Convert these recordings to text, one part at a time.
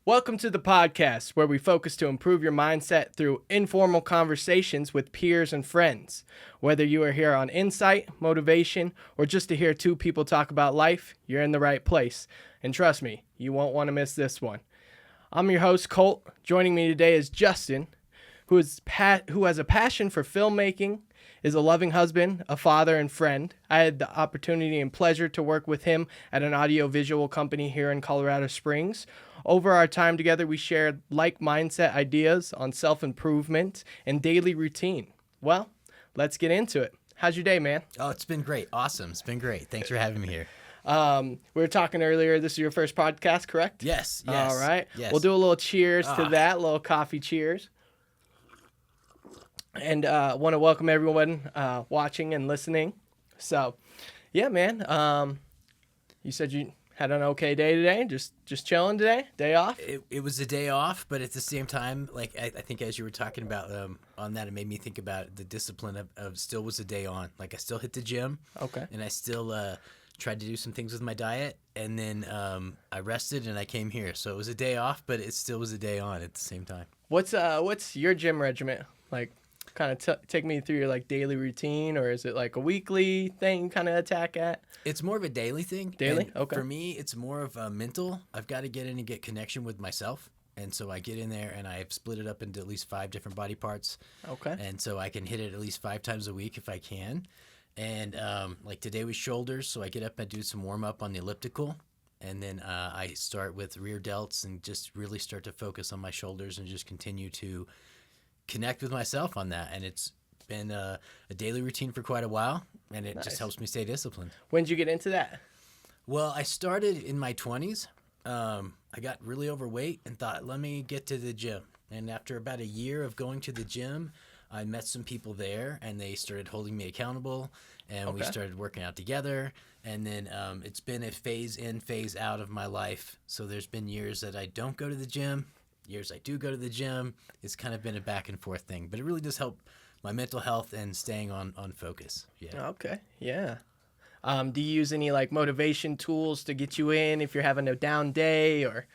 Welcome to the podcast where we focus to improve your mindset through informal conversations with peers and friends. Whether you are here on insight, motivation, or just to hear two people talk about life, you're in the right place. And trust me, you won't want to miss this one. I'm your host, Colt. Joining me today is Justin, who has a passion for filmmaking, is a loving husband, a father, and friend. I had the opportunity and pleasure to work with him at an audiovisual company here in Colorado Springs. Over our time together, we shared like mindset ideas on self-improvement and daily routine. Well, let's get into it. How's your day, man? Oh, it's been great. Awesome. It's been great. Thanks for having me here. We were talking earlier, this is your first podcast, correct? Yes. All right. Yes. We'll do a little cheers to that, a little coffee cheers. And I want to welcome everyone watching and listening. So, yeah, man. You said you had an okay day today, just chilling today, day off. It was a day off, but at the same time, like I think as you were talking about on that, it made me think about the discipline of still was a day on. Like I still hit the gym. Okay. And I still tried to do some things with my diet, and then I rested and I came here. So it was a day off, but it still was a day on at the same time. What's your gym regimen like? Kind of take me through your like daily routine, or is it like a weekly thing kind of attack at? It's more of a daily thing. Daily? And okay. For me, it's more of a mental. I've got to get in and get connection with myself. And so I get in there and I've split it up into at least 5 different body parts. Okay. And so I can hit it at least 5 times a week if I can. And like today was shoulders, so I get up and do some warm up on the elliptical. And then I start with rear delts and just really start to focus on my shoulders and just continue to connect with myself on that. And it's been a daily routine for quite a while, and it just helps me stay disciplined. When did you get into that? Well, I started in my 20s. I got really overweight and thought, let me get to the gym. And after about a year of going to the gym, I met some people there, and they started holding me accountable, and we started working out together. And then it's been a phase in, phase out of my life. So there's been years that I don't go to the gym, years I do go to the gym. It's kind of been a back and forth thing, but it really does help my mental health and staying on focus. Yeah. Okay. Yeah. Do you use any like motivation tools to get you in if you're having a down day or?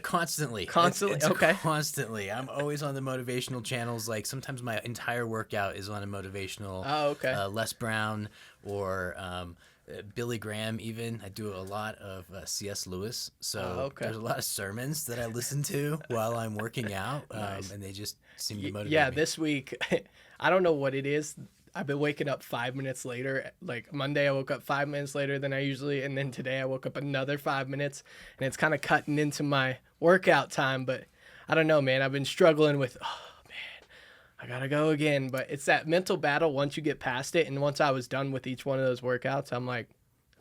Constantly. Constantly? Okay. Constantly. I'm always on the motivational channels. Like sometimes my entire workout is on a motivational. Oh, okay. Les Brown or Billy Graham even. I do a lot of C.S. Lewis. So there's a lot of sermons that I listen to while I'm working out. Nice. And they just seem to motivate me. This week, I don't know what it is. I've been waking up 5 minutes later. Like Monday, I woke up 5 minutes later than I usually, and then today I woke up another 5 minutes, and it's kind of cutting into my workout time. But I don't know, man. I've been struggling with, I gotta go again. But it's that mental battle once you get past it, and once I was done with each one of those workouts, I'm like,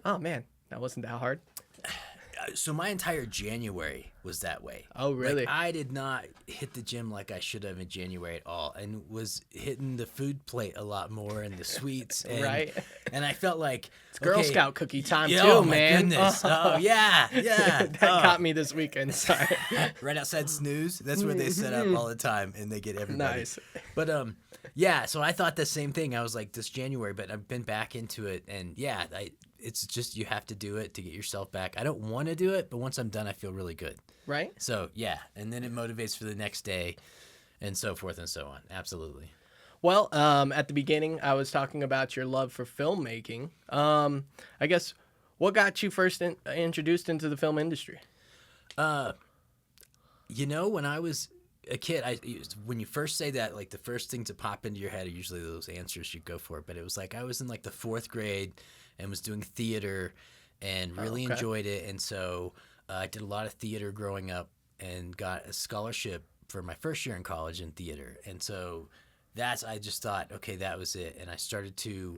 oh man, that wasn't that hard. So my entire January was that way. Oh, really? Like, I did not hit the gym like I should have in January at all, and was hitting the food plate a lot more and the sweets. And, right. And I felt like it's Girl Scout cookie time too, oh, man. My goodness. Oh yeah. That caught me this weekend. Sorry. Right outside Snooze. That's where they set up all the time, and they get everybody. Nice. But yeah. So I thought the same thing. I was like this January, but I've been back into it, and yeah, it's just you have to do it to get yourself back. I don't want to do it, but once I'm done, I feel really good. Right. So yeah, and then it motivates for the next day, and so forth and so on. Absolutely. Well, at the beginning, I was talking about your love for filmmaking. I guess what got you first introduced into the film industry? When I was a kid, when you first say that, like the first things that pop into your head are usually those answers you go for. But it was like I was in like the 4th grade and was doing theater and really enjoyed it. And so I did a lot of theater growing up and got a scholarship for my first year in college in theater. And so I just thought, okay, that was it. And I started to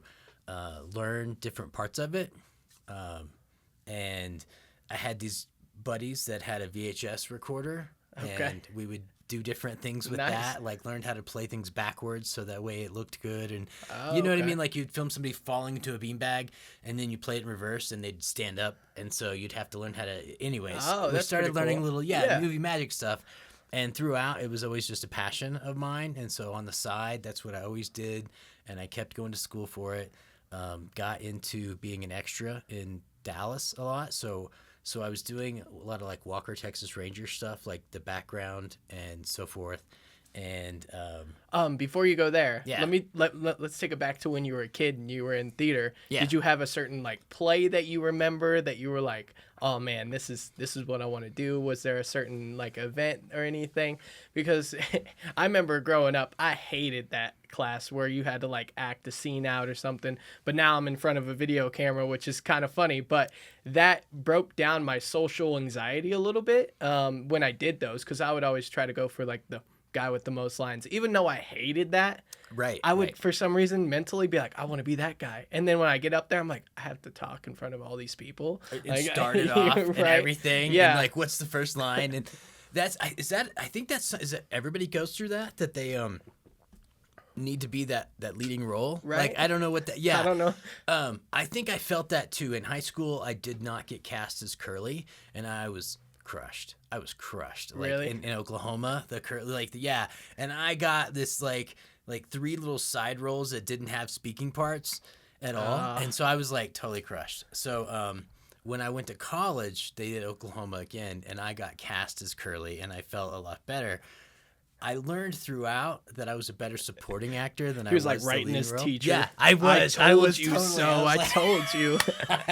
learn different parts of it. And I had these buddies that had a VHS recorder, and we would do different things with that, like learned how to play things backwards so that way it looked good. And you know what I mean? Like you'd film somebody falling into a beanbag and then you play it in reverse and they'd stand up. And so you'd have to learn how to, anyways. We started learning little, movie magic stuff. And throughout, it was always just a passion of mine. And so on the side, that's what I always did. And I kept going to school for it. Got into being an extra in Dallas a lot. So So I was doing a lot of like Walker Texas Ranger stuff, like the background and so forth. And Before you go there, Yeah. let's take it back to when you were a kid and you were in theater. Yeah. Did you have a certain like play that you remember that you were like, oh man, this is what I want to do? Was there a certain like event or anything? Because I remember growing up, I hated that class where you had to like act a scene out or something. But now I'm in front of a video camera, which is kind of funny. But that broke down my social anxiety a little bit when I did those, because I would always try to go for like the guy with the most lines, even though I hated that. right, I would right. for some reason mentally be like, I want to be that guy, and then when I get up there, I'm like, I have to talk in front of all these people And like, start it off and right? everything. Yeah. And like, what's the first line? And I think that's is that everybody goes through that they need to be that leading role. Right. Like I don't know what that. Yeah. I don't know. I think I felt that too in high school. I did not get cast as Curly, and I was crushed. Like Really? in Oklahoma, the Curly, like yeah. And I got this like 3 little side roles that didn't have speaking parts at all, and so I was like totally crushed. So when I went to college, they did Oklahoma again, and I got cast as Curly, and I felt a lot better. I learned throughout that I was a better supporting actor than I was He was like the writing leading his role. teacher. Yeah, I was. I told you totally- so. I was I like- told you.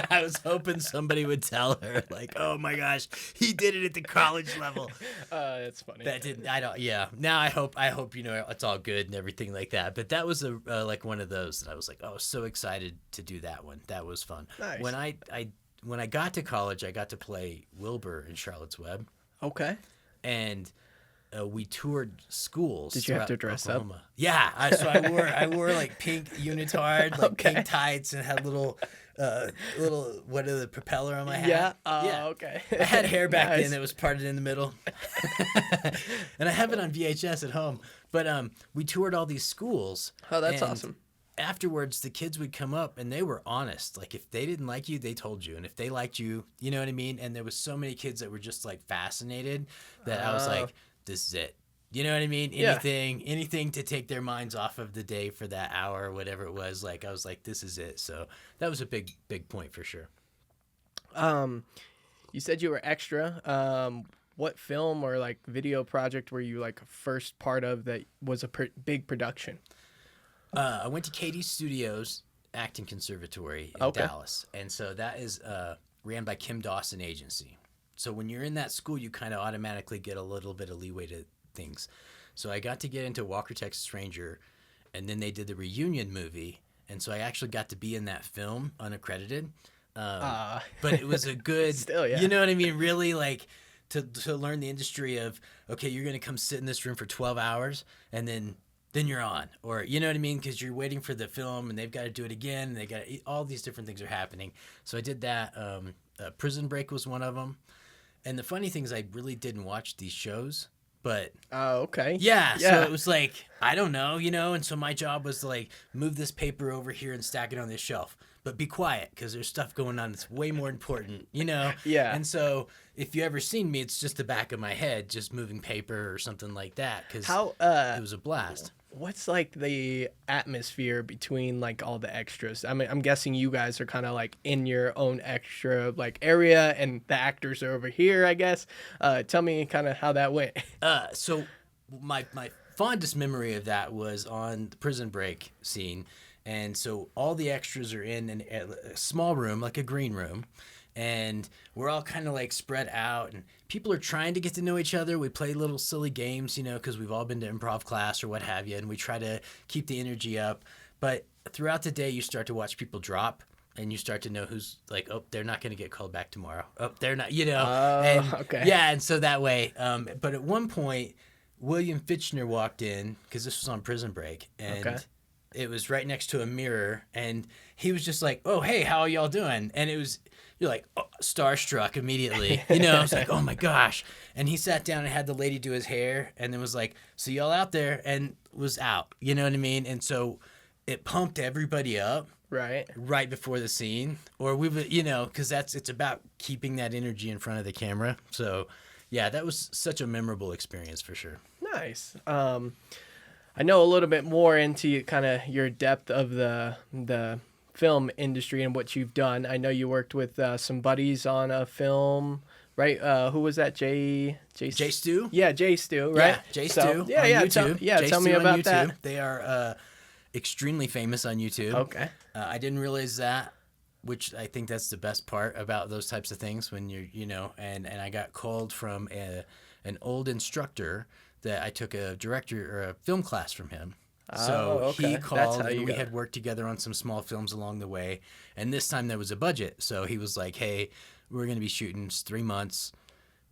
I was hoping somebody would tell her, like, "Oh my gosh, he did it at the college level." That's funny. That didn't. I don't. Yeah. Now I hope it's all good and everything like that. But that was like one of those that I was like, oh, so excited to do that one. That was fun. Nice. When I got to college, I got to play Wilbur in Charlotte's Web, Okay. and we toured schools. Did you have throughout to dress Oklahoma. up? Yeah, so I wore like pink unitard, like Okay. pink tights, and had little what are the propeller on my hat? Yeah. Okay. I had hair back Nice. then that was parted in the middle, and I have it on VHS at home. But we toured all these schools. Oh, that's and awesome. Afterwards, the kids would come up and they were honest. Like if they didn't like you, they told you, and if they liked you, you know what I mean. And there was so many kids that were just like fascinated that I was like, this is it. You know what I mean? Yeah. Anything to take their minds off of the day for that hour or whatever it was. Like I was like, this is it. So that was a big point for sure. You said you were extra. What film or like video project were you like first part of that was a big production? I went to Katie Studios Acting Conservatory in Dallas, and so that is ran by Kim Dawson Agency. So when you're in that school, you kind of automatically get a little bit of leeway to things. So I got to get into Walker Texas Ranger, and then they did the reunion movie, and so I actually got to be in that film unaccredited. But it was a good, Still, yeah. You know what I mean? Really like to learn the industry of, okay, you're going to come sit in this room for 12 hours and then you're on, or you know what I mean? Because you're waiting for the film and they've got to do it again. And they got all these different things are happening. So I did that. Prison Break was one of them. And the funny thing is I really didn't watch these shows, but Oh, okay. yeah. So it was like, I don't know, you know? And so my job was to like move this paper over here and stack it on this shelf, but be quiet because there's stuff going on that's way more important, you know? Yeah. And so if you ever seen me, it's just the back of my head, just moving paper or something like that. Because it was a blast. What's like the atmosphere between like all the extras? I mean, I'm guessing you guys are kind of like in your own extra like area and the actors are over here, I guess. Tell me kind of how that went. So my fondest memory of that was on the Prison Break scene. And so all the extras are in a small room, like a green room. And we're all kind of like spread out and people are trying to get to know each other. We play little silly games, you know, because we've all been to improv class or what have you. And we try to keep the energy up. But throughout the day, you start to watch people drop and you start to know who's like, oh, they're not going to get called back tomorrow. Oh, they're not, you know. Okay. Yeah. And so that way. But at one point, William Fitchner walked in because this was on Prison Break. And it was right next to a mirror. And he was just like, oh, hey, how are y'all doing? And it was... You're like starstruck immediately, you know. It's like, oh my gosh! And he sat down and had the lady do his hair, and then was like, "See y'all out there," and was out. You know what I mean? And so it pumped everybody up Right. before the scene, or we would, you know, because it's about keeping that energy in front of the camera. So yeah, that was such a memorable experience for sure. Nice. I know a little bit more into kind of your depth of the film industry and what you've done. I know you worked with some buddies on a film, right? Who was that? Jay Stu? Yeah, Jay Stu, right? Yeah, Jay Stu. Yeah, on yeah. YouTube. Tell me Stu on about YouTube. that. They are extremely famous on YouTube. Okay. I didn't realize that, which I think that's the best part about those types of things when you're, and I got called from an old instructor that I took a director or a film class from him. So okay. he called and we had worked together on some small films along the way. And this time there was a budget. So he was like, hey, we're going to be shooting 3 months.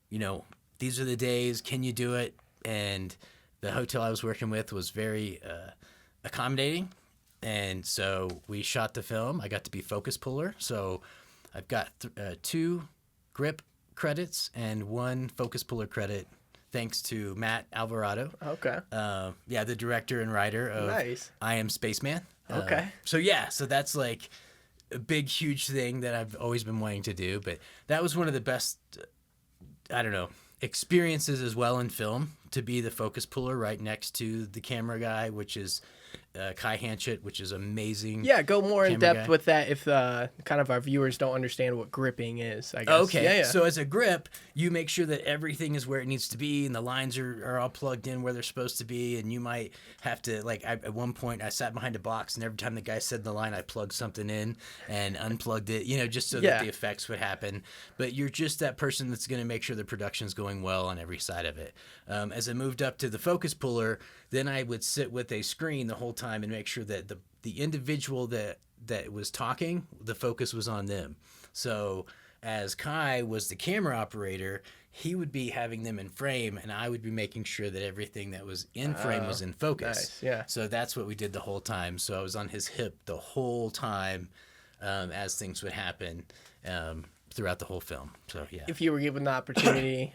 These are the days. Can you do it? And the hotel I was working with was very accommodating. And so we shot the film. I got to be focus puller. So I've got 2 grip credits and 1 focus puller credit, thanks to Matt Alvarado. Okay. The director and writer of I Am Spaceman. Okay. So that's like a big, huge thing that I've always been wanting to do. But that was one of the best, experiences as well in film, to be the focus puller right next to the camera guy, which is Kai Hanchett, which is amazing. Yeah, go more in depth guy. with that if kind of our viewers don't understand what gripping is, I guess. Okay, Yeah. So as a grip, you make sure that everything is where it needs to be and the lines are all plugged in where they're supposed to be, and you might have to, at one point I sat behind a box and every time the guy said the line, I plugged something in and unplugged it, just so that the effects would happen. But you're just that person that's going to make sure the production's going well on every side of it. As I moved up to the focus puller, then I would sit with a screen the whole time and make sure that the individual that was talking, the focus was on them. So as Kai was the camera operator, he would be having them in frame, and I would be making sure that everything that was in frame was in focus. Nice, yeah. So that's what we did the whole time. So I was on his hip the whole time as things would happen throughout the whole film. So yeah. If you were given the opportunity,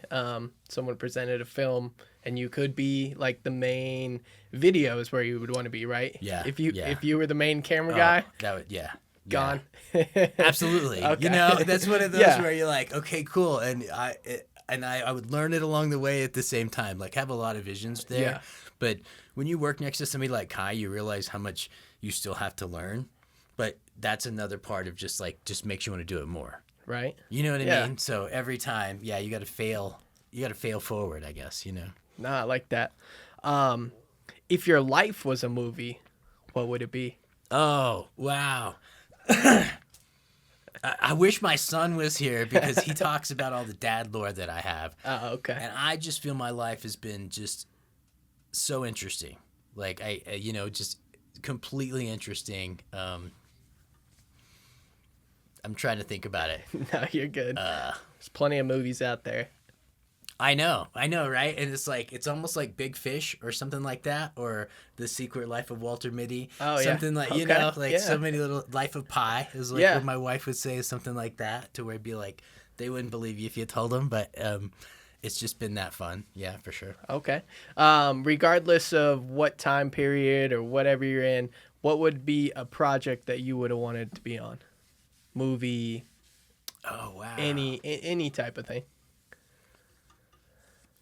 someone presented a film, and you could be like the main video is where you would want to be, right? Yeah. If you were the main camera guy, that would gone. Absolutely. Okay. That's one of those where you're like, okay, cool, and I would learn it along the way at the same time. Like, have a lot of visions there. Yeah. But when you work next to somebody like Kai, you realize how much you still have to learn. But that's another part of just makes you want to do it more. Right. You know what I mean? So every time, you got to fail. You got to fail forward, I guess. Nah, I like that. If your life was a movie, what would it be? Oh, wow. I wish my son was here because he talks about all the dad lore that I have. Oh, okay. And I just feel my life has been just so interesting. Like, just completely interesting. I'm trying to think about it. No, you're good. There's plenty of movies out there. I know, right? And it's almost like Big Fish or something like that, or The Secret Life of Walter Mitty. Oh, yeah. Something like, so many little Life of Pi is what my wife would say, something like that, to where it'd be like, they wouldn't believe you if you told them, but it's just been that fun. Yeah, for sure. Okay. Regardless of what time period or whatever you're in, what would be a project that you would have wanted to be on? Movie. Oh, wow. Any type of thing.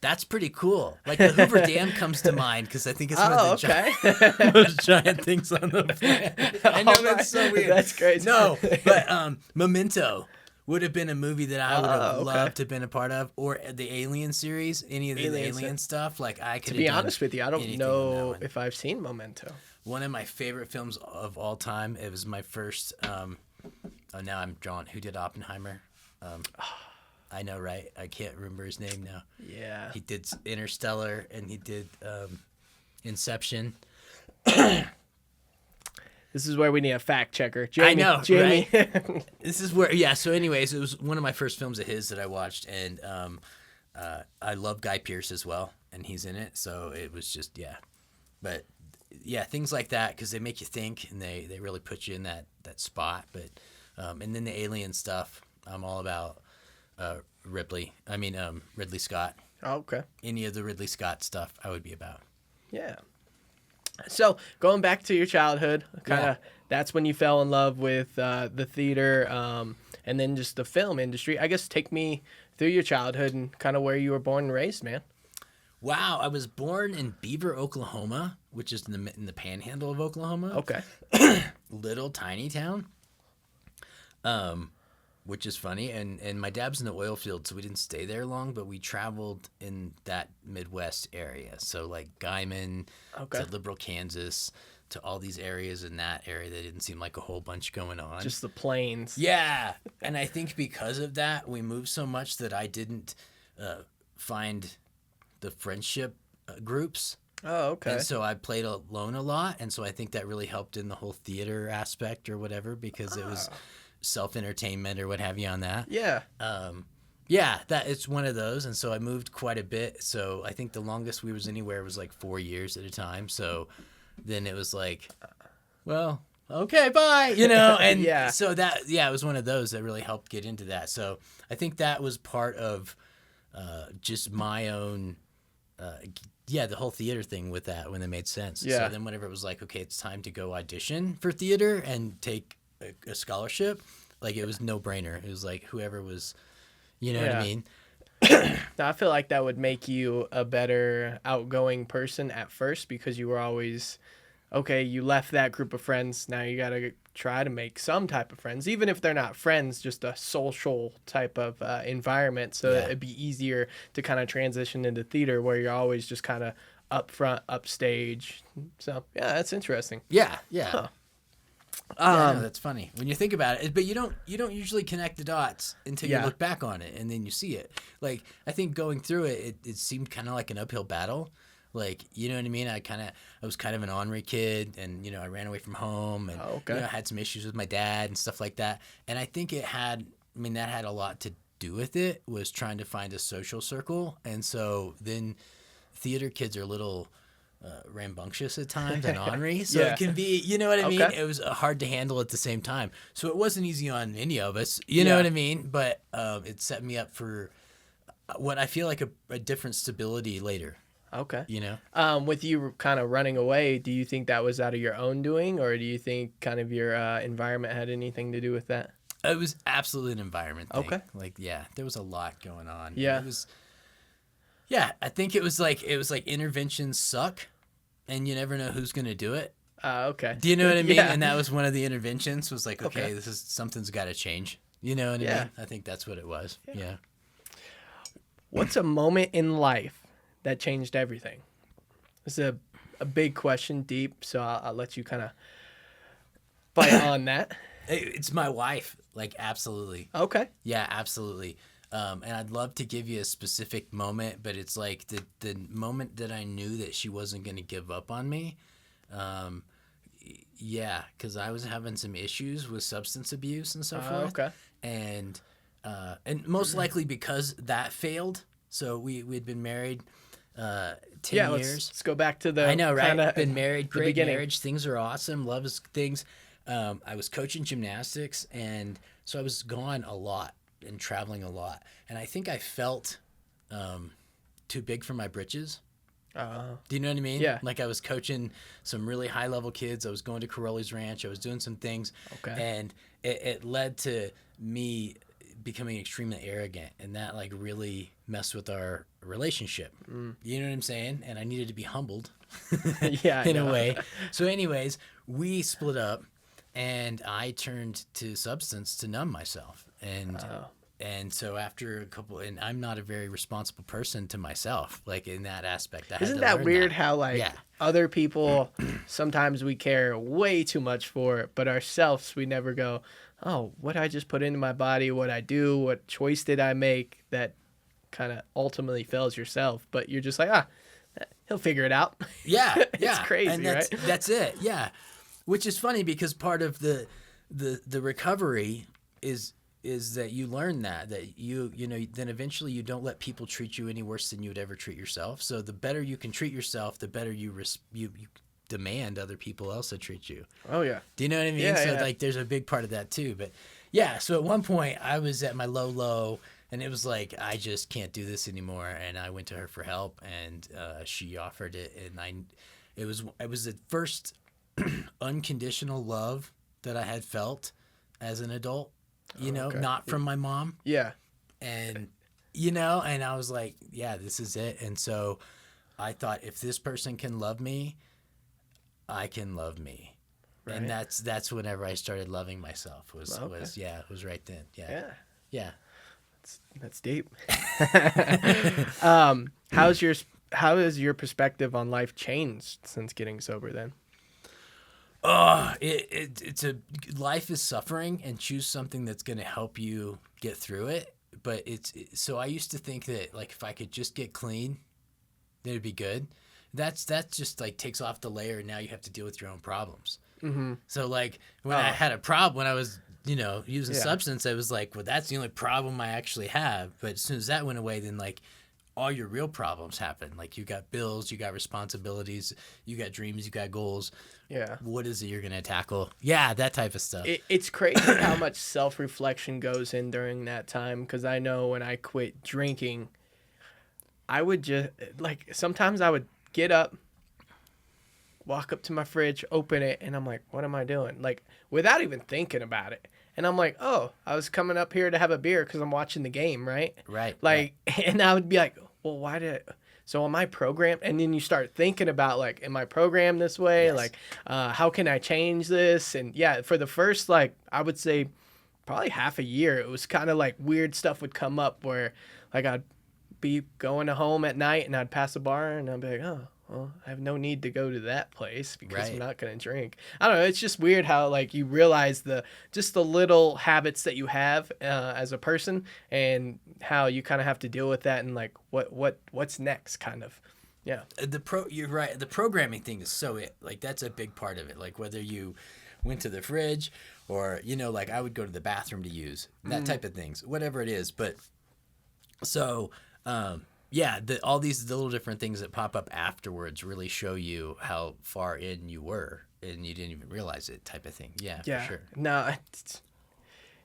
That's pretty cool. Like the Hoover Dam comes to mind because I think it's one of the most giant things on the planet. I know that's so weird. That's crazy. No, but Memento would have been a movie that I would have loved to have been a part of, or the Alien series, any of the alien stuff. Like I could. To be honest with you, I don't know if I've seen Memento. One of my favorite films of all time. It was my first. Now I'm drawn. Who did Oppenheimer? I know, right? I can't remember his name now. Yeah. He did Interstellar and he did Inception. This is where we need a fact checker. Jamie, I know, Jamie. right? This is where, so anyways, it was one of my first films of his that I watched, and I love Guy Pearce as well, and he's in it, so it was just, But, things like that, because they make you think, and they really put you in that spot, but, and then the alien stuff, I'm all about Ridley Scott. Oh, okay. Any of the Ridley Scott stuff I would be about. Yeah. So going back to your childhood, that's when you fell in love with the theater and then just the film industry. I guess take me through your childhood and kind of where you were born and raised, man. Wow, I was born in Beaver, Oklahoma, which is in the panhandle of Oklahoma. Okay. Little tiny town. Which is funny. And my dad's in the oil field, so we didn't stay there long, but we traveled in that Midwest area. So like Guyman Okay. to Liberal, Kansas, to all these areas in that area that didn't seem like a whole bunch going on. Just the plains. Yeah. And I think because of that, we moved so much that I didn't find the friendship groups. Oh, okay. And so I played alone a lot. And so I think that really helped in the whole theater aspect or whatever, because it was self-entertainment or what have you on that. Yeah. Yeah, that it's one of those. And so I moved quite a bit. So I think the longest we was anywhere was like 4 years at a time. So then it was like, well, okay, bye, and Yeah. so that, it was one of those that really helped get into that. So I think that was part of just my own, the whole theater thing with that when it made sense. Yeah. So then whenever it was like, okay, it's time to go audition for theater and take a scholarship, like it was no brainer. It was like whoever was, what I mean? I feel like that would make you a better outgoing person at first, because you were always, okay, you left that group of friends. Now you got to try to make some type of friends, even if they're not friends, just a social type of environment. So it'd be easier to kind of transition into theater where you're always just kind of up front, upstage. So, yeah, that's interesting. Yeah. Huh. No, that's funny when you think about it, but you don't usually connect the dots until you look back on it and then you see it. Like, I think going through it seemed kind of like an uphill battle. Like, you know what I mean? I was kind of an ornery kid, and I ran away from home, and I had some issues with my dad and stuff like that. And I think that had a lot to do with it, was trying to find a social circle. And so then theater kids are a little rambunctious at times and ornery, so it can be, you know what I mean? It was hard to handle at the same time, so it wasn't easy on any of us, you know what I mean? But it set me up for what I feel like a different stability later. Okay. With you kind of running away, do you think that was out of your own doing, or do you think kind of your environment had anything to do with that? It was absolutely an environment thing. Okay. Like, there was a lot going on. Yeah. It was, I think it was like interventions suck, and you never know who's going to do it. Okay. Do you know what I mean? Yeah. And that was one of the interventions, was like, okay, this is, something's got to change. You know what I mean? I think that's what it was. Yeah. What's a moment in life that changed everything? This is a big question, deep, so I'll let you kind of bite on that. It's my wife. Like, absolutely. Okay. Yeah, absolutely. And I'd love to give you a specific moment, but it's like the moment that I knew that she wasn't going to give up on me. Because I was having some issues with substance abuse and so forth. Okay. And most likely because that failed. So we'd been married 10 years. Let's go back to the I know, right? kinda Been married, great beginning. marriage. Things are awesome. Love is things. I was coaching gymnastics, and so I was gone a lot and traveling a lot. And I think I felt too big for my britches. Do you know what I mean? Yeah. Like, I was coaching some really high-level kids. I was going to Caroli's Ranch. I was doing some things. Okay. And it led to me becoming extremely arrogant, and that, like, really messed with our relationship. You know what I'm saying? And I needed to be humbled Yeah, I in a know. way. So anyways, we split up, and I turned to substance to numb myself. And so after a couple, and I'm not a very responsible person to myself, like, in that aspect. Isn't that weird how, like, other people, sometimes we care way too much for it, but ourselves, we never go, oh, what I just put into my body, what I do, what choice did I make, that kind of ultimately fails yourself. But you're just like, he'll figure it out. Yeah, It's crazy, and right? That's it, yeah. Which is funny, because part of the recovery is that you learn that you know, then eventually you don't let people treat you any worse than you would ever treat yourself. So the better you can treat yourself, the better you demand other people else to treat you. Oh, yeah. Do you know what I mean? Yeah, so yeah. like, there's a big part of that too. But yeah, so at one point I was at my low, and it was like, I just can't do this anymore. And I went to her for help, and she offered it, and it was the first unconditional love that I had felt as an adult. Not from my mom. Yeah. And, and I was like, yeah, this is it. And so I thought, if this person can love me, I can love me. Right. And that's whenever I started loving myself was it was right then. Yeah. Yeah. That's deep. How has your perspective on life changed since getting sober then? Oh, it's a life is suffering, and choose something that's going to help you get through it. But so I used to think that like if I could just get clean, then it'd be good. That's just like takes off the layer, and now you have to deal with your own problems. Mm-hmm. So like when I had a problem when I was using substance, I was like, well, that's the only problem I actually have. But as soon as that went away, then like all your real problems happen. Like you got bills, you got responsibilities, you got dreams, you got goals. Yeah. What is it you're going to tackle? Yeah, that type of stuff. It's crazy how much self-reflection goes in during that time, because I know when I quit drinking, I would just, like, sometimes I would get up, walk up to my fridge, open it, and I'm like, what am I doing? Like, without even thinking about it. And I'm like, oh, I was coming up here to have a beer because I'm watching the game, right? Right. Like, and I would be like, well, so am I programmed? And then you start thinking about, like, am I programmed this way? Yes. Like, how can I change this? And yeah, for the first, like, I would say probably half a year, it was kind of like weird stuff would come up where, like, I'd be going home at night and I'd pass a bar and I'd be like, oh, well, I have no need to go to that place because I'm not going to drink. I don't know. It's just weird how, like, you realize the little habits that you have as a person, and how you kind of have to deal with that, and like what's next, kind of. Yeah. You're right. The programming thing is like that's a big part of it. Like whether you went to the fridge or like I would go to the bathroom to use that type of things, whatever it is. But so. Yeah, all these little different things that pop up afterwards really show you how far in you were and you didn't even realize it, type of thing. Yeah, for sure. No,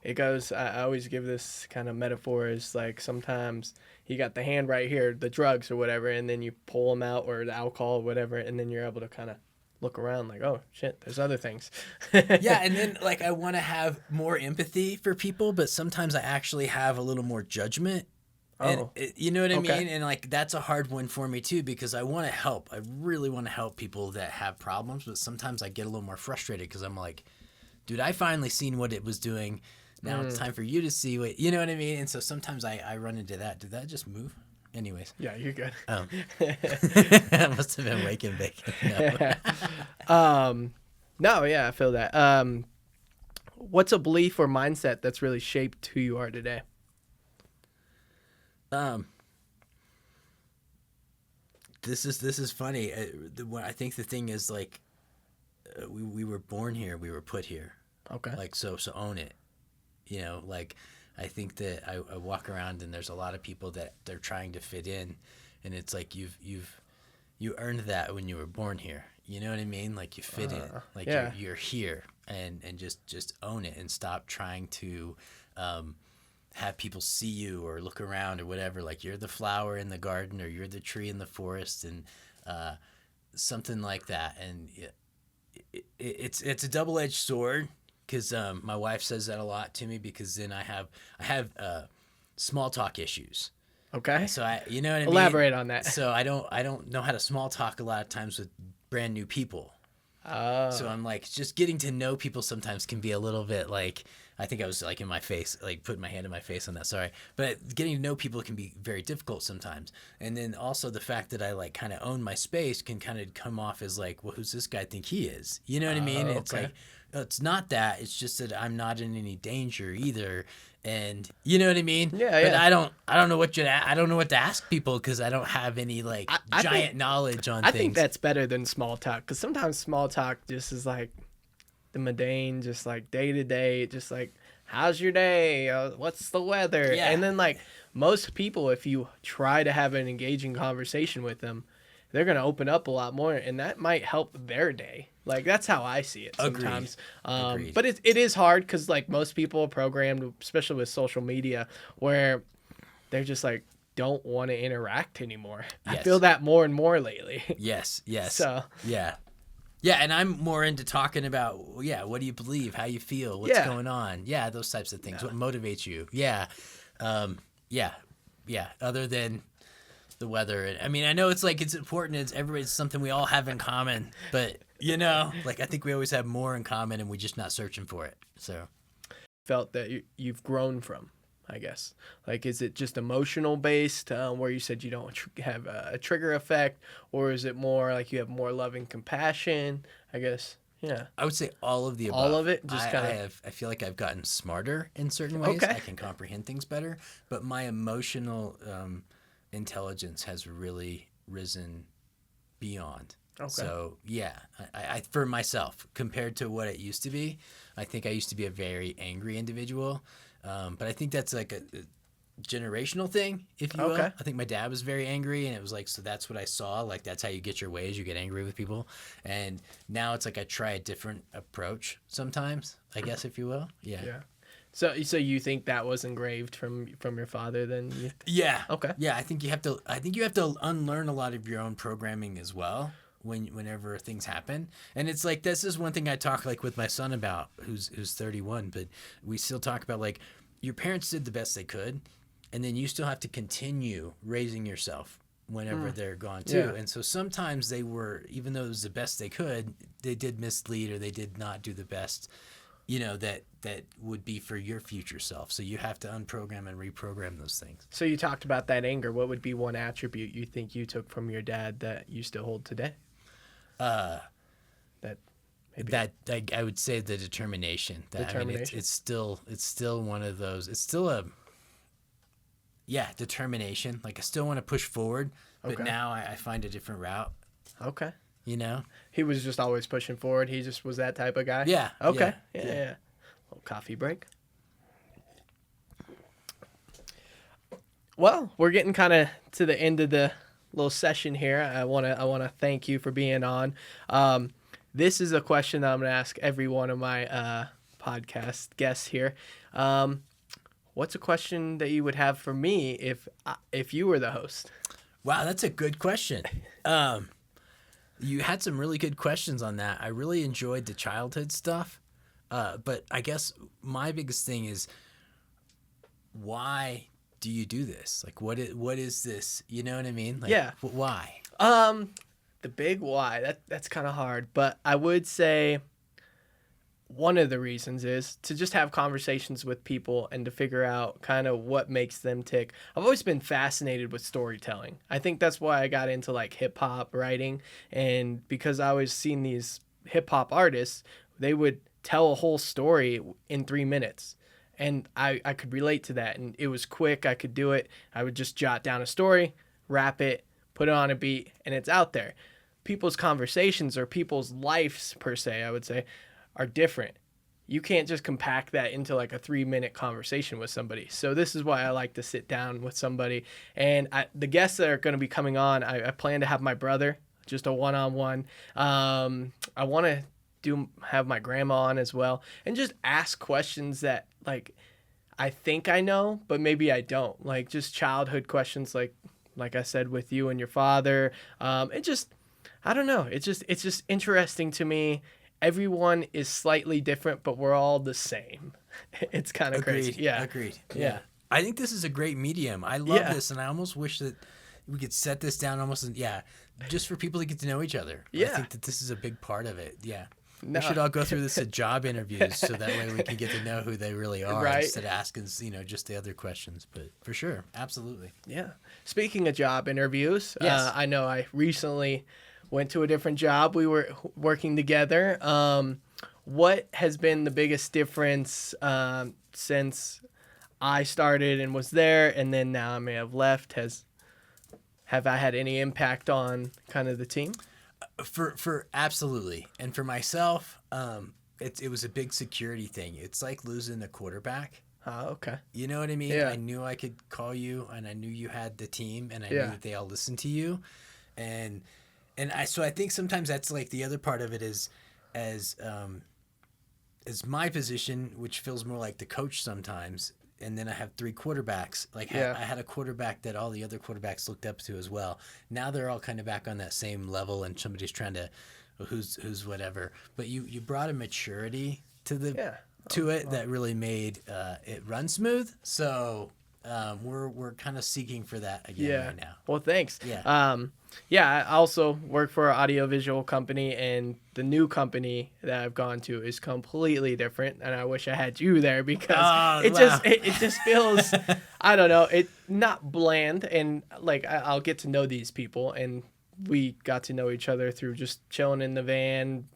it goes, I always give this kind of metaphor as like sometimes you got the hand right here, the drugs or whatever, and then you pull them out, or the alcohol or whatever, and then you're able to kind of look around like, oh, shit, there's other things. Yeah, and then like I want to have more empathy for people, but sometimes I actually have a little more judgment. And you know what I mean? And like that's a hard one for me too, because I want to help. I really want to help people that have problems, but sometimes I get a little more frustrated because I'm like, dude, I finally seen what it was doing. Now it's time for you to see what, you know what I mean? And so sometimes I run into that. Did that just move? Anyways. Yeah, you're good. I must have been waking bacon. No. No, yeah, I feel that. What's a belief or mindset that's really shaped who you are today? This is funny. I think the thing is like, we were born here, we were put here. Okay. Like so own it. Like I think that I walk around and there's a lot of people that they're trying to fit in, and it's like you earned that when you were born here. You know what I mean? Like you fit in. Like you're here, and just own it and stop trying to have people see you or look around or whatever. Like you're the flower in the garden, or you're the tree in the forest, and something like that. And it's a double-edged sword, because my wife says that a lot to me, because then I have small talk issues. Okay. So you know what I mean? Elaborate on that. So I don't know how to small talk a lot of times with brand new people. Oh. So I'm like, just getting to know people sometimes can be a little bit like, I think I was like in my face, like putting my hand in my face on that. Sorry. But getting to know people can be very difficult sometimes. And then also the fact that I like kind of own my space can kind of come off as like, well, who's this guy think he is? You know what I mean? Okay. It's like, it's not that. It's just that I'm not in any danger either. And you know what I mean? Yeah, but yeah. I don't know what to ask people, because I don't have any like giant knowledge on things. I think that's better than small talk, because sometimes small talk just is like the mundane, just like day to day, just like, how's your day? What's the weather? Yeah. And then like most people, if you try to have an engaging conversation with them, they're going to open up a lot more, and that might help their day. Like, that's how I see it sometimes. Agreed. But it is hard, because like most people are programmed, especially with social media, where they're just like, don't want to interact anymore. Yes. I feel that more and more lately. Yes. So yeah, and I'm more into talking about what do you believe, how you feel, what's going on, those types of things. What motivates you? Other than the weather. And I mean, I know it's like it's important. It's something we all have in common. But like I think we always have more in common, and we're just not searching for it. So Felt that you've grown from, I guess. Like, is it just emotional based, where you said you don't have a trigger effect, or is it more like you have more loving compassion? I guess. Yeah. I would say all of the above. All of it, just kind of. I feel like I've gotten smarter in certain ways. Okay. I can comprehend things better, but my emotional intelligence has really risen beyond. Okay. So yeah, I for myself compared to what it used to be, I think I used to be a very angry individual, but I think that's like a generational thing, if you will. Okay. I think my dad was very angry, and it was like, so that's what I saw. Like, that's how you get your ways. You get angry with people. And now it's like I try a different approach sometimes, I guess, if you will. Yeah. Yeah. So you think that was engraved from your father then? Yeah. Okay. Yeah, I think you have to unlearn a lot of your own programming as well whenever things happen. And it's like, this is one thing I talk like with my son about, who's 31, but we still talk about like, your parents did the best they could, and then you still have to continue raising yourself whenever they're gone too. Yeah. And so sometimes they were, even though it was the best they could, they did mislead, or they did not do the best, that would be for your future self. So you have to unprogram and reprogram those things. So you talked about that anger. What would be one attribute you think you took from your dad that you still hold today? I would say the determination. I mean, it's still one of those. It's still determination. Like, I still want to push forward, but now I find a different route. Okay. He was just always pushing forward. He just was that type of guy. Yeah. Okay. Yeah. Little coffee break. Well, we're getting kind of to the end of the little session here. I wanna thank you for being on. This is a question that I'm gonna ask every one of my podcast guests here. What's a question that you would have for me if you were the host? Wow, that's a good question. You had some really good questions on that. I really enjoyed the childhood stuff. But I guess my biggest thing is, why do you do this? Like, what is this? You know what I mean? Like, yeah. Why? The big why. That's kind of hard, but I would say one of the reasons is to just have conversations with people and to figure out kind of what makes them tick. I've always been fascinated with storytelling. I think that's why I got into like hip hop writing, and because I always seen these hip hop artists, they would tell a whole story in 3 minutes. And I could relate to that, and it was quick. I could do it. I would just jot down a story, rap it, put it on a beat, and it's out there. People's conversations, or people's lives per se, I would say, are different. You can't just compact that into like a 3-minute conversation with somebody. So this is why I like to sit down with somebody. And the guests that are going to be coming on, I plan to have my brother, just a one-on-one. I want to have my grandma on as well, and just ask questions that like I think I know, but maybe I don't. Like just childhood questions, like I said with you and your father. It just, I don't know. It's just interesting to me. Everyone is slightly different, but we're all the same. It's kind of crazy. Yeah. Agreed. Yeah. I think this is a great medium. I love this, and I almost wish that we could set this down just for people to get to know each other. Yeah. I think that this is a big part of it. Yeah. No. We should all go through this at job interviews, so that way we can get to know who they really are, right, instead of asking, just the other questions. But for sure, absolutely. Yeah. Speaking of job interviews, yes. I know I recently went to a different job. We were working together. What has been the biggest difference since I started and was there, and then now I may have left? Have I had any impact on kind of the team? For absolutely, and for myself, it was a big security thing. It's like losing a quarterback. Oh, okay. You know what I mean? Yeah. I knew I could call you, and I knew you had the team, and I knew that they all listened to you, and I think sometimes that's like the other part of it is as my position, which feels more like the coach sometimes. And then I have 3 quarterbacks. I had a quarterback that all the other quarterbacks looked up to as well. Now they're all kind of back on that same level, and somebody's trying to, who's whatever. But you brought a maturity to it that really made it run smooth. So we're kind of seeking for that again right now. Well, thanks. Yeah. Yeah, I also work for an audiovisual company, and the new company that I've gone to is completely different. And I wish I had you there because it just feels, I don't know, it not bland. And like I'll get to know these people, and we got to know each other through just chilling in the van,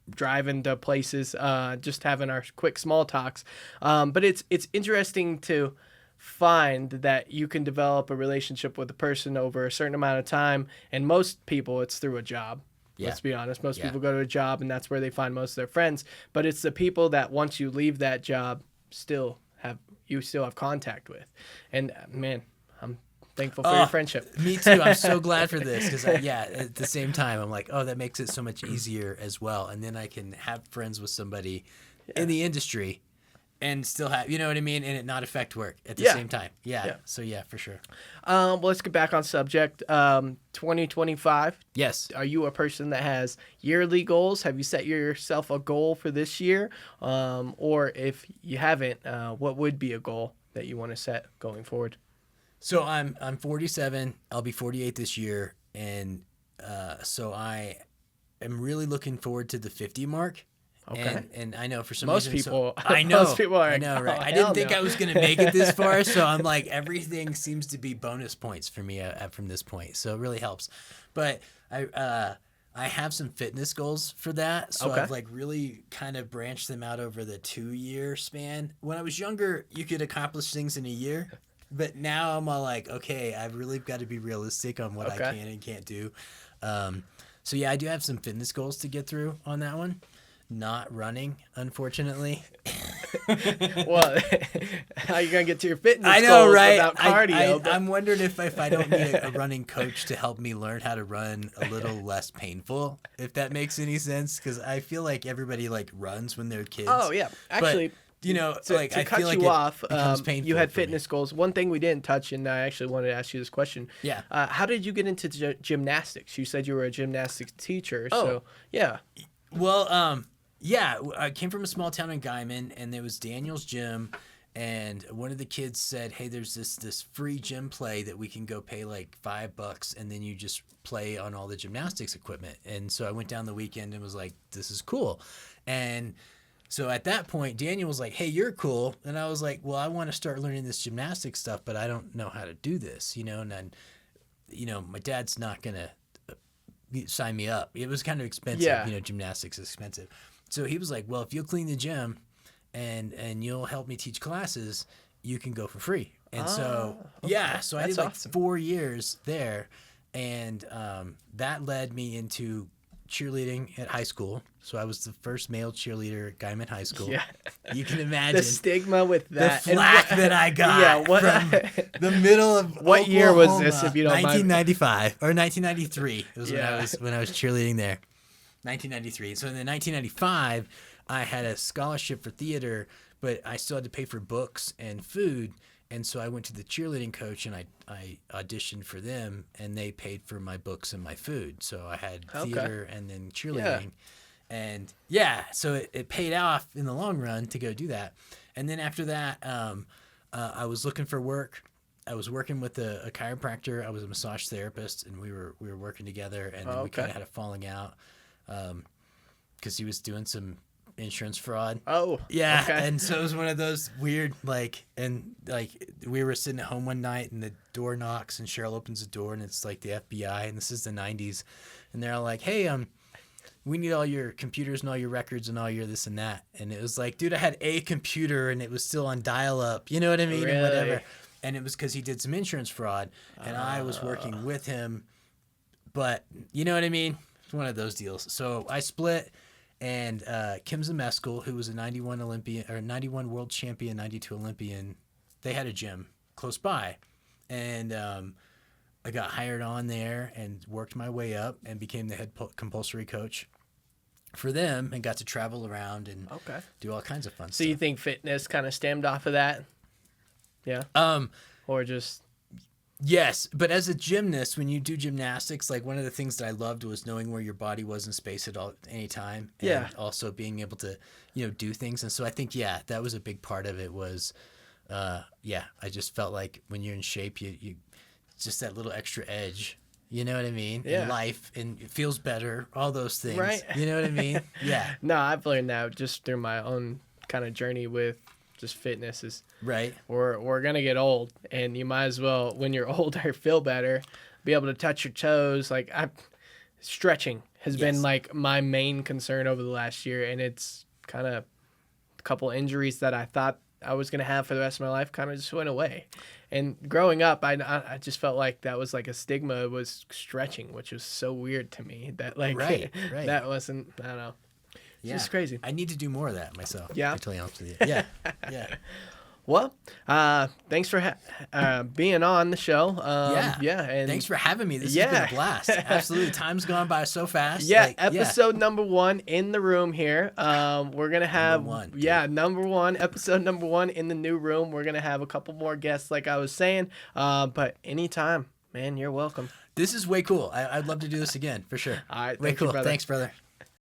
driving to places, just having our quick small talks. But it's interesting to find that you can develop a relationship with a person over a certain amount of time, and most people it's through a job. Yeah. Let's be honest, most people go to a job and that's where they find most of their friends, but it's the people that once you leave that job still have contact with. And man, I'm thankful for your friendship. Me too. I'm so glad for this because at the same time I'm like, oh, that makes it so much easier as well, and then I can have friends with somebody in the industry and still have, you know what I mean, and it not affect work at the same time. Yeah. So yeah, for sure. Well, let's get back on subject. 2025. Yes. Are you a person that has yearly goals? Have you set yourself a goal for this year? Or if you haven't, what would be a goal that you want to set going forward? So I'm 47. I'll be 48 this year, and so I am really looking forward to the 50 mark. Okay. And I know for some most reason, people, I know, most people are. I know, right? Oh, I didn't think no. I was gonna make it this far, so I'm like, everything seems to be bonus points for me from this point, so it really helps. But I have some fitness goals for that, so I've like really kind of branched them out over the 2-year span. When I was younger, you could accomplish things in a year, but now I'm all like, okay, I've really got to be realistic on what I can and can't do. So yeah, I do have some fitness goals to get through on that one. Not running, unfortunately. Well, how are you gonna get to your fitness I know, goals right? without cardio? I'm wondering if I don't need a running coach to help me learn how to run a little less painful, if that makes any sense. Because I feel like everybody like runs when they're kids. Oh yeah, actually. But, you know, to like I cut feel like you it off, becomes painful. you had for me. fitness goals. One thing we didn't touch, and I actually wanted to ask you this question. Yeah. How did you get into gymnastics? You said you were a gymnastics teacher. So yeah. Well, yeah, I came from a small town in Guyman, and there was Daniel's gym, and one of the kids said, "Hey, there's this free gym play that we can go pay like $5, and then you just play on all the gymnastics equipment." And so I went down the weekend and was like, "This is cool," and so at that point, Daniel was like, "Hey, you're cool," and I was like, "Well, I want to start learning this gymnastics stuff, but I don't know how to do this, you know." And then, you know, my dad's not gonna sign me up. It was kind of expensive, you know, gymnastics is expensive. So he was like, "Well, if you'll clean the gym and you'll help me teach classes, you can go for free." And so I did like awesome. 4 years there, and that led me into cheerleading at high school. So I was the first male cheerleader at Guyman High School. Yeah. You can imagine The stigma with that. the flack that I got from the middle of What year was this, Oklahoma. if you don't mind? 1995 or 1993. It was Yeah. when I was cheerleading there. 1993. So in 1995, I had a scholarship for theater, but I still had to pay for books and food. And so I went to the cheerleading coach and I auditioned for them, and they paid for my books and my food. So I had theater and then cheerleading. And so it paid off in the long run to go do that. And then after that, I was looking for work. I was working with a chiropractor. I was a massage therapist, and we were working together, and then we kind of had a falling out because he was doing some insurance fraud. Oh, yeah. okay. And so it was one of those weird, we were sitting at home one night, and the door knocks, and Cheryl opens the door, and it's like the FBI, and this is the 90s, and they're all like, "Hey, we need all your computers and all your records and all your this and that." And it was like, dude, I had a computer and it was still on dial-up, you know what I mean? Really? And whatever. And it was because he did some insurance fraud, and I was working with him, but you know what I mean? It's one of those deals. So I split, and Kim Zemeskel, who was a 91 Olympian or 91 world champion, 92 Olympian, they had a gym close by, and I got hired on there and worked my way up and became the head compulsory coach for them, and got to travel around and do all kinds of fun stuff. So you think fitness kind of stemmed off of that? Yeah. Or just Yes, but as a gymnast, when you do gymnastics, like one of the things that I loved was knowing where your body was in space at any time, and also being able to, you know, do things. And so I think that was a big part of it was yeah, I just felt like when you're in shape, you just that little extra edge. You know what I mean? Yeah. In life, and it feels better. All those things. Right. You know what I mean? Yeah. No, I've learned that just through my own kind of journey with just fitness is Right. we're gonna get old, and you might as well, when you're older, feel better, be able to touch your toes. Like stretching has been Yes. like my main concern over the last year, and it's kind of a couple injuries that I thought I was gonna have for the rest of my life kind of just went away. And growing up, I just felt like that was like a stigma, was stretching, which was so weird to me that like Right. that wasn't, I don't know. It's Yeah. just crazy. I need to do more of that myself. Yeah. To be totally honest with you. Yeah. Yeah. Well, thanks for being on the show. Yeah. And Thanks for having me. This has Yeah. been a blast. Absolutely. Time's gone by so fast. Yeah, Like, episode number 1 in the room here. We're gonna have episode number 1 in the new room. We're gonna have a couple more guests, like I was saying. But anytime, man, you're welcome. This is way cool. I'd love to do this again for sure. All right, Way thank you, cool. brother. Thanks, brother.